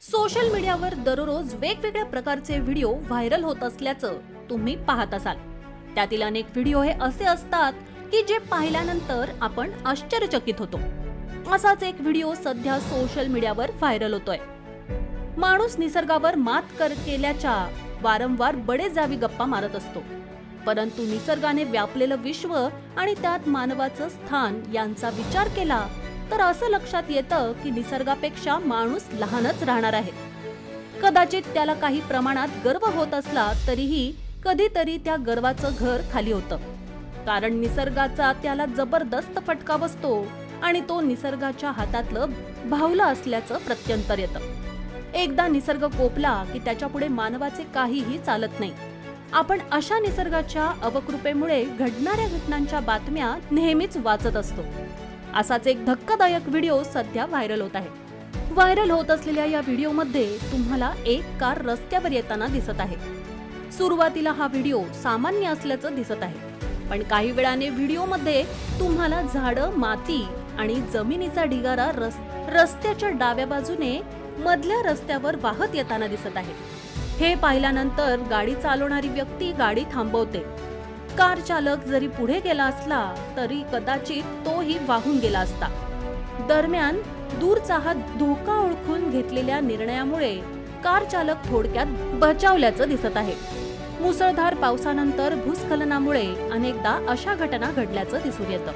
Social मीडियावर दररोज वेगवेगळ्या प्रकारचे व्हिडिओ व्हायरल होत असल्याचं तुम्ही पाहत असाल। त्यातील अनेक व्हिडिओ हे असे असतात की जे पाहिल्यानंतर आपण आश्चर्यचकित होतो। असाच एक व्हिडिओ सध्या सोशल मीडियावर व्हायरल होतोय। माणूस निसर्गावर मात केल्याच्या वारंवार बडेजावी गप्पा मारत असतो, परंतु निसर्गाने व्यापलेलं विश्व आणि त्यात मानवाचं स्थान यांचा विचार केला तर असं लक्षात येतं की निसर्गापेक्षा माणूस लहानच राहणार आहे। कदाचित त्याला काही प्रमाणात गर्व होत असला तरीही कधीतरी त्या गर्वाचं घर खाली होतं, कारण निसर्गाचा त्याला जबरदस्त फटका बसतो आणि तो निसर्गाच्या हातातलं भावलं असल्याचं प्रत्यंतर येतं। एकदा निसर्ग कोपला की त्याच्यापुढे मानवाचे काहीही चालत नाही। आपण अशा निसर्गाच्या अवकृपेमुळे घडणाऱ्या घटनांच्या बातम्या नेहमीच वाचत असतो। असाच एक धक्कादायक व्हिडिओ सध्या व्हायरल होत आहे। व्हायरल होत असलेल्या या व्हिडिओमध्ये तुम्हाला एक कार रस्त्यावर येताना दिसत आहे। सुरुवातीला हा व्हिडिओ सामान्य असल्याचं दिसत आहे, पण काही वेळाने व्हिडिओमध्ये तुम्हाला झाडं, माती आणि जमिनीचा ढिगारा रस्त्याच्या डाव्या बाजूने मधल्या रस्त्यावर वाहत येताना दिसत आहे। हे पाहिल्यानंतर गाडी चालवणारी व्यक्ती गाडी थांबवते। कार चालक जरी पुढे गेला असला तरी कदाचित तोही वाहून गेला असता। दरम्यान दूरचा हा धोका ओळखून घेतलेल्या निर्णयामुळे कार चालक थोडक्यात बचावल्याचं दिसत आहे। मुसळधार पावसानंतर भूस्खलनामुळे अनेकदा अशा घटना घडल्याचं दिसून येतं।